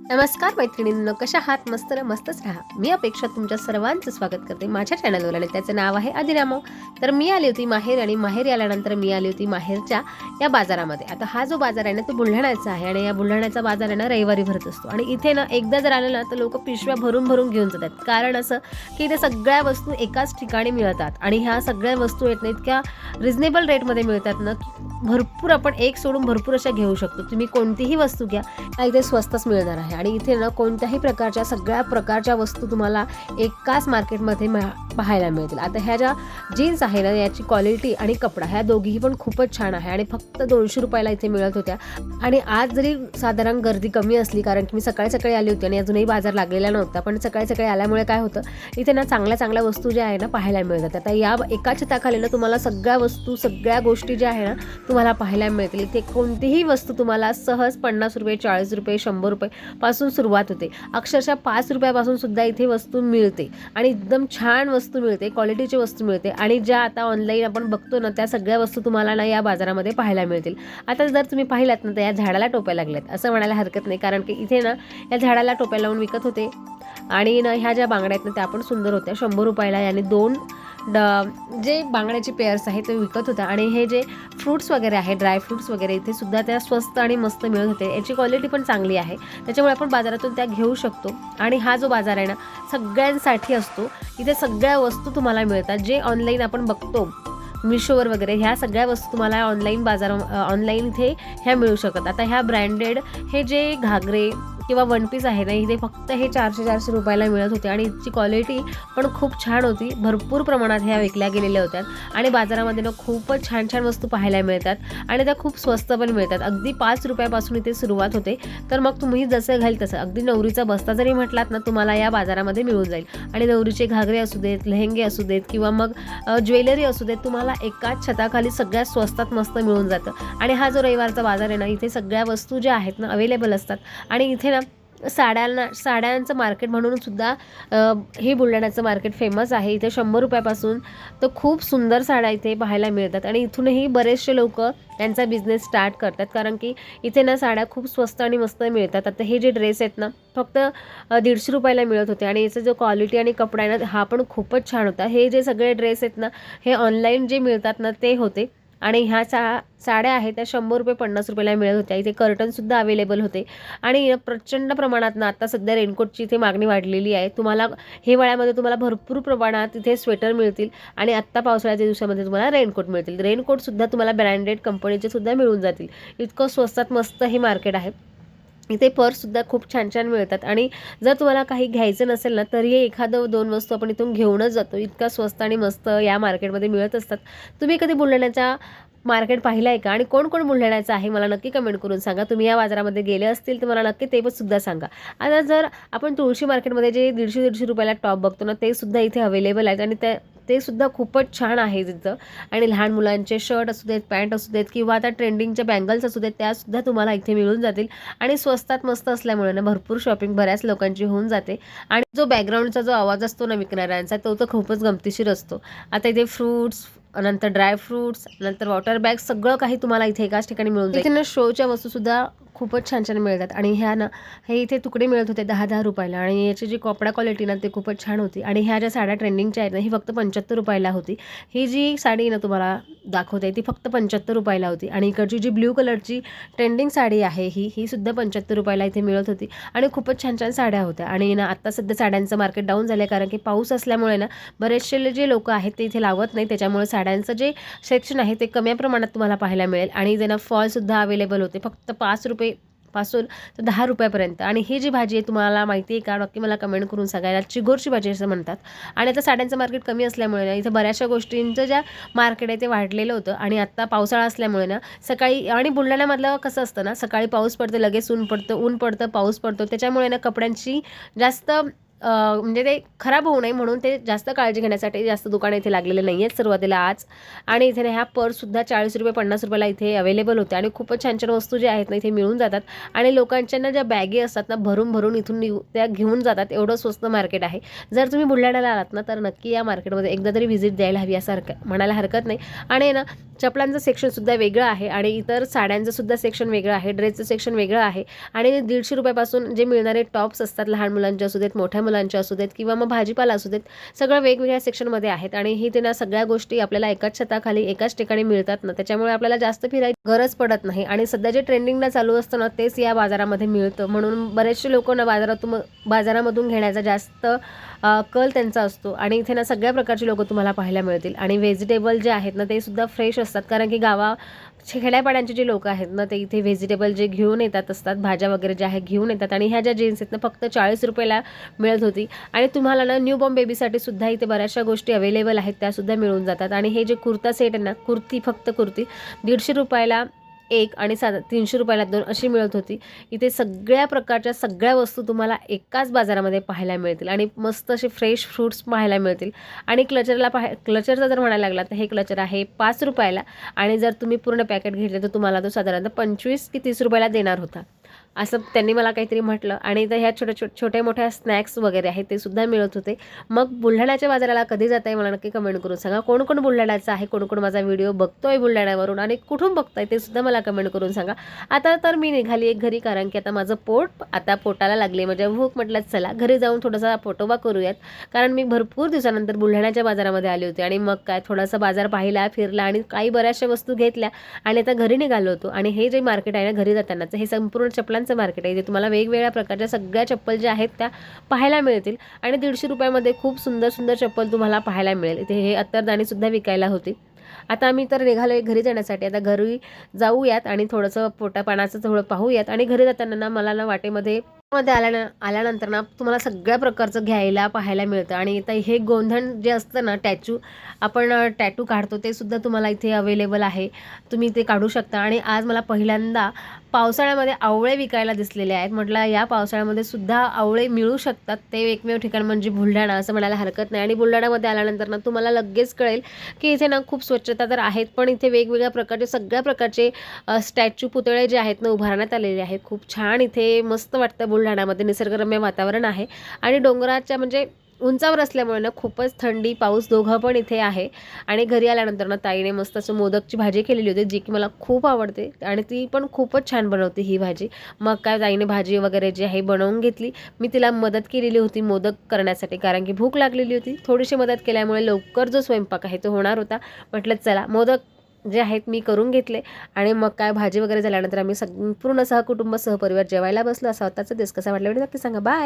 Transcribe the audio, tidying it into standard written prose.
नमस्कार मैत्रिणींनो, कशा आहात? मस्त ना, मस्तच राहा. मी अपेक्षा तुमच्या सर्वांचं स्वागत करते माझ्या चॅनलवर आणि त्याचं नाव आहे अधिरामो. तर मी आली होती माहेर आणि माहेरी आल्यानंतर मी आली होती माहेरच्या या बाजारामध्ये. आता हा जो बाजार आहे ना तो बुलढाण्याचा आहे आणि या बुलढाण्याचा बाजार आहे ना रविवारी भरत असतो आणि इथे ना एकदा जर आलं ना तर लोक पिशव्या भरून भरून घेऊन जातात. कारण असं की इथे सगळ्या वस्तू एकाच ठिकाणी मिळतात आणि ह्या सगळ्या वस्तू आहेत ना इतक्या रिजनेबल रेटमध्ये मिळतात ना की भरपूर आपण एक सोडून भरपूर अशा घेऊ शकतो. तुम्ही कोणतीही वस्तू घ्या इथे स्वस्तच मिळणार आहे आणि इथे ना कोणत्याही प्रकारच्या सगळ्या प्रकारच्या वस्तू तुम्हाला एकाच मार्केटमध्ये पाहायला मिळतील. आता ह्या ज्या जीन्स आहे ना याची क्वालिटी आणि कपडा ह्या दोघीही पण खूपच छान आहे आणि फक्त 200 रुपयाला इथे मिळत होत्या. आणि आज जरी साधारण गर्दी कमी असली कारण की मी सकाळी सकाळी आली होती आणि अजूनही बाजार लागलेला नव्हता, पण सकाळी सकाळी आल्यामुळे काय होतं इथे ना चांगल्या चांगल्या वस्तू ज्या आहे ना पाहायला मिळतात. आता या एका छताखाली ना तुम्हाला सगळ्या वस्तू सगळ्या गोष्टी ज्या आहे ना तुम्हाला पाहायला मिळतील. इथे कोणतीही वस्तू तुम्हाला सहज 50 रुपये 40 रुपये 100 रुपये पासून सुरुवात होते. अक्षरशः 5 रुपयापासून सुद्धा इथे वस्तू मिळते आणि एकदम छान वस्तू मिळते, क्वालिटीची वस्तू मिळते. आणि ज्या आता ऑनलाईन आपण बघतो ना त्या सगळ्या वस्तू तुम्हाला ना या बाजारामध्ये पाहायला मिळतील. आता जर तुम्ही पाहिलात ना तर या झाडाला टोप्या लागल्यात असं म्हणायला हरकत नाही, कारण की इथे ना या झाडाला टोप्या लावून विकत होते. आणि ना ह्या ज्या बांगड्या आहेत ना त्या पण सुंदर होत्या. 100 रुपयाला याने 2 जे बांगड्याचे पेअर्स आहेत ते विकत होत्या. आणि हे जे फ्रूट्स वगैरे आहे ड्राय फ्रूट्स वगैरे इथे सुद्धा त्या स्वस्त आणि मस्त मिळत होते. याची क्वालिटी पण चांगली आहे, त्याच्यामुळे आपण बाजारातून त्या घेऊ शकतो. आणि हा जो बाजार आहे ना सगळ्यांसाठी असतो. इथे सगळ्या वस्तू तुम्हाला मिळतात. जे ऑनलाईन आपण बघतो मिशोवर वगैरे ह्या सगळ्या वस्तू तुम्हाला ऑनलाईन इथे ह्या मिळू शकतात. आता ह्या ब्रँडेड हे जे घागरे किंवा वन पीस आहे ना इथे फक्त हे 400 रुपयाला मिळत होते आणि याची क्वालिटी पण खूप छान होती. भरपूर प्रमाणात ह्या विकल्या गेलेल्या होत्या आणि बाजारामध्ये ना खूपच छान छान वस्तू पाहायला मिळतात आणि त्या खूप स्वस्त पण मिळतात. अगदी 5 रुपयापासून इथे सुरुवात होते. तर मग तुम्ही जसं घ्याल तसं अगदी नवरीचा बस्ता जरी म्हटलात ना तुम्हाला या बाजारामध्ये मिळून जाईल. आणि नवरीचे घागरे असू देत, लेहंगे असू देत किंवा मग ज्वेलरी असू देत, तुम्हाला एकाच छताखाली सगळ्यात स्वस्तात मस्त मिळून जातं. आणि हा जो रविवारचा बाजार आहे ना इथे सगळ्या वस्तू ज्या आहेत ना अवेलेबल असतात. आणि इथे ना साड्यांचं मार्केट म्हणून सुद्धा हे बुलढाण्याचं मार्केट फेमस आहे. इथे 100 रुपयापासून तर खूप सुंदर साड्या इथे पाहायला मिळतात आणि इथूनही बरेचसे लोक त्यांचा बिझनेस स्टार्ट करतात, कारण की इथे ना साड्या खूप स्वस्त आणि मस्त मिळतात. आता हे जे ड्रेस आहेत ना फक्त 150 रुपयाला मिळत होते आणि याचा जो क्वालिटी आणि कपडा आहे ना हा पण खूपच छान होता. हे जे सगळे ड्रेस आहेत ना हे ऑनलाईन जे मिळतात ना ते होते. आणि ह्या साड्या आहेत त्या 100 रुपये 50 रुपयाला मिळत होत्या. इथे कर्टनसुद्धा अवेलेबल होते. आणि प्रचंड प्रमाणात ना आता सध्या रेनकोटची इथे मागणी वाढलेली आहे. तुम्हाला हिवाळ्यामध्ये तुम्हाला भरपूर प्रमाणात इथे स्वेटर मिळतील आणि आत्ता पावसाळ्याच्या दिवसामध्ये तुम्हाला रेनकोट मिळतील. रेनकोटसुद्धा तुम्हाला ब्रँडेड कंपनीचे सुद्धा मिळून जातील. इतकं स्वस्तात मस्त हे मार्केट आहे. इथे पर्ससुद्धा खूप छान छान मिळतात. आणि जर तुम्हाला काही घ्यायचं नसेल ना तरी एखादं 2 वस्तू आपण इथून घेऊनच जातो. इतका स्वस्त आणि मस्त या मार्केटमध्ये मिळत असतात. तुम्ही कधी बुलढाण्याचा मार्केट पाहिलं आहे का? आणि कोण कोण बुलढाण्याचं आहे मला नक्की कमेंट करून सांगा. तुम्ही या बाजारामध्ये गेले असतील तर मला नक्की ते पण सुद्धा सांगा. आता जर आपण तुळशी मार्केटमध्ये जे 150-150 रुपयाला टॉप बघतो ना ते सुद्धा इथे अवेलेबल आहेत आणि ते सुद्धा खूपच छान आहे तिथं. आणि लहान मुलांचे शर्ट असू देत, पॅन्ट असू देत किंवा आता ट्रेंडिंगच्या बँगल्स असू देत त्यासुद्धा तुम्हाला इथे मिळून जातील. आणि स्वस्तात मस्त असल्यामुळे ना भरपूर शॉपिंग बऱ्याच लोकांची होऊन जाते. आणि जो बॅकग्राऊंडचा जो आवाज असतो ना विकणाऱ्यांचा तो तर खूपच गमतीशीर असतो. आता इथे फ्रूट्स, नंतर ड्राय फ्रूट्स, नंतर वॉटर बॅग सगळं काही तुम्हाला इथे एकाच ठिकाणी मिळून जाईल. इथे ना शोच्या वस्तूसुद्धा खूपच छान छान मिळतात. आणि ह्या ना हे इथे तुकडे मिळत होते 10-10 रुपयाला आणि याची जी कपडा क्वालिटी ना ते खूपच छान होती. आणि ह्या ज्या साड्या ट्रेंडिंगच्या आहेत ना ही फक्त 75 रुपयाला होती. ही जी साडी ना तुम्हाला दाखवते ती फक्त 75 रुपयाला होती. आणि इकडची जी ब्ल्यू कलरची ट्रेंडिंग साडी आहे ही सुद्धा 75 रुपयाला इथे मिळत होती. आणि खूपच छान छान साड्या होत्या. आणि ना आत्ता सध्या साड्यांचं मार्केट डाऊन झालं आहे, कारण की पाऊस असल्यामुळे ना बरेचसे जे लोक आहेत ते इथे लावत नाही, त्याच्यामुळे साड्यांचं जे सेक्शन आहे ते कमी प्रमाणात तुम्हाला पाहायला मिळेल. आणि त्यांना फॉलसुद्धा अवेलेबल होते फक्त 5 रुपये पासून तर 10 रुपयापर्यंत. आणि ही जी भाजी आहे तुम्हाला माहिती आहे का? नक्की मला कमेंट करून सांगायला. चिगोरची भाजी असं म्हणतात. आणि आता साड्यांचं मार्केट कमी असल्यामुळे ना इथं बऱ्याचशा गोष्टींचं ज्या मार्केट आहे ते वाढलेलं होतं. आणि आत्ता पावसाळा असल्यामुळे ना सकाळी आणि बुलढाण्यामधलं कसं असतं ना सकाळी पाऊस पडतं लगेच ऊन पडतं, ऊन पडतं पाऊस पडतो, त्याच्यामुळे ना कपड्यांची जास्त म्हणजे ते खराब होऊ नये म्हणून ते जास्त काळजी घेण्यासाठी जास्त दुकानं इथे लागलेले नाही आहेत सुरुवातीला आज. आणि इथे ना ह्या पर्ससुद्धा 40 रुपये 50 रुपयाला इथे अवेलेबल होते आणि खूपच छान छान वस्तू ज्या आहेत ना इथे मिळून जातात. आणि लोकांच्या ना ज्या बॅगी असतात ना भरून भरून इथून त्या घेऊन जातात, एवढं स्वस्त मार्केट आहे. जर तुम्ही बुलढाण्याला आलात ना तर नक्की या मार्केटमध्ये एकदा तरी व्हिजिट द्यायला हवी असं म्हणायला हरकत नाही. आणि ना चपलांचं सेक्शनसुद्धा वेगळं आहे आणि इतर साड्यांचं सुद्धा सेक्शन वेगळं आहे, ड्रेसचं सेक्शन वेगळं आहे. आणि 150 रुपयापासून जे मिळणारे टॉप्स असतात लहान मुलांचे असू देत, मोठ्या मुलांचे असू देत किंवा मग भाजीपाला असू देत, सगळं वेगवेगळ्या सेक्शनमध्ये आहेत. आणि ही ते ना सगळ्या गोष्टी आपल्याला एकाच छताखाली एकाच ठिकाणी मिळतात ना, त्याच्यामुळे आपल्याला जास्त फिरायची गरज पडत नाही. आणि सध्या जे ट्रेंडिंगला चालू असतं ना तेच या बाजारामध्ये मिळतं, म्हणून बरेचसे लोक ना बाजारामधून घेण्याचा जास्त कल त्यांचा असतो. आणि इथे ना सगळ्या प्रकारचे लोक तुम्हाला पाहायला मिळतील. आणि व्हेजिटेबल जे आहेत ना ते सुद्धा फ्रेश असतात, कारण की खेड्यापाड्यांचे जे लोक आहेत ना ते इथे व्हेजिटेबल जे घेऊन येतात असतात, भाज्या वगैरे ज्या आहेत घेऊन येतात. आणि ह्या ज्या जीन्स आहेत ना फक्त 40 रुपयाला मिळत होती. आणि तुम्हाला ना न्यूबॉर्न बेबीसाठी सुद्धा इथे बऱ्याचशा गोष्टी अवेलेबल आहेत, त्यासुद्धा मिळून जातात. आणि हे जे कुर्ता सेट आहे ना, फक्त कुर्ती 150 रुपयाला एक आणि 300 रुपयाला 2 अशी मिळत होती. इथे सगळ्या प्रकारच्या सगळ्या वस्तू तुम्हाला एकाच बाजारामध्ये पाहायला मिळतील आणि मस्त असे फ्रेश फ्रूट्स पाहायला मिळतील. आणि क्लचरचा जर म्हणायला लागला तर हे क्लचर आहे 5 रुपयाला. आणि जर तुम्ही पूर्ण पॅकेट घेतले तर तुम्हाला तो साधारणतः 25 की 30 रुपयाला देणार होता, असं त्यांनी मला काहीतरी म्हटलं. आणि इथं ह्या छोट्या मोठ्या स्नॅक्स वगैरे आहेत ते सुद्धा मिळत होते. मग बुलढाण्याच्या बाजाराला कधी जाताय मला नक्की कमेंट करून सांगा. कोण कोण बुलढाण्याचं आहे, कोण कोण माझा व्हिडिओ बघतोय बुलढाण्यावरून आणि कुठून बघताय ते सुद्धा मला कमेंट करून सांगा. आता तर मी निघाली एक घरी, कारण की आता माझं पोटाला लागले, म्हणजे भूक. म्हटलं चला घरी जाऊन थोडासा फोटोबा करूयात, कारण मी भरपूर दिवसानंतर बुलढाण्याच्या बाजारामध्ये आले होते. आणि मग काय थोडासा बाजार पाहिला, फिरला आणि काही बऱ्याचशा वस्तू घेतल्या आणि आता घरी निघालो होतो. आणि हे जे मार्केट आहे ना घरी जातानाचं, हे संपूर्ण चपलांचं मार्केट आहे. जे तुम्हाला वेगवेगळ्या प्रकारच्या सगळ्या चप्पल ज्या आहेत त्या पाहायला मिळतील. आणि 150 रुपयामध्ये खूप सुंदर सुंदर चप्पल तुम्हाला पाहायला मिळेल. इथे हे अत्तरदाणी सुद्धा विकायला होती. आता आम्ही तर निघालोय घरी जाण्यासाठी. आता घरी जाऊयात आणि थोडंसं पोटापाण्याचं थोडं पाहूयात. आणि घरी जाताना ना मला ना वाटेमध्ये आल्यानंतर ना तुम्हाला सगळ्या प्रकारचं घ्यायला पाहायला मिळतं. आणि इथं हे गोंधण जे असतं ना आपण टॅटू काढतो ते सुद्धा तुम्हाला इथे अवेलेबल आहे, तुम्ही ते काढू शकता. आणि आज मला पहिल्यांदा पावसाळ्यामध्ये आवळे विकायला दिसलेले आहेत. म्हटलं या पावसाळ्यामध्ये सुद्धा आवळे मिळू शकतात, ते एकमेव ठिकाण म्हणजे बुलढाणा असं म्हणायला हरकत नाही. आणि बुलढाण्यामध्ये आल्यानंतर ना तुम्हाला लगेच कळेल की इथे ना खूप स्वच्छता तर आहेत, पण इथे वेगवेगळ्या प्रकारचे सगळ्या प्रकारचे स्टॅच्यू पुतळे जे आहेत ना उभारण्यात आलेले आहेत. खूप छान इथे मस्त वाटतं बुलढाण्यामध्ये, निसर्गरम्य वातावरण आहे. आणि डोंगराच्या म्हणजे उंचावर असल्यामुळे ना खूपच थंडी पाऊस दोघं पण इथे आहे. आणि घरी आल्यानंतर ना ताईने मस्त असं मोदकची भाजी केलेली होती, जी की मला खूप आवडते आणि ती पण खूपच छान बनवते ही भाजी. मग काय ताईने भाजी वगैरे जी आहे बनवून घेतली. मी तिला मदत केलेली होती मोदक करण्यासाठी, कारण की भूक लागलेली होती. थोडीशी मदत केल्यामुळे लवकर जो स्वयंपाक आहे तो होणार होता. म्हटलं चला मोदक जे आहेत मी करून घेतले. आणि मग काय भाजी वगैरे झाल्यानंतर आम्ही संपूर्ण सहकुटुंब सहपरिवार जेवायला बसलो. असा होताचा दिवस कसा वाटला नक्की सांगा. बाय.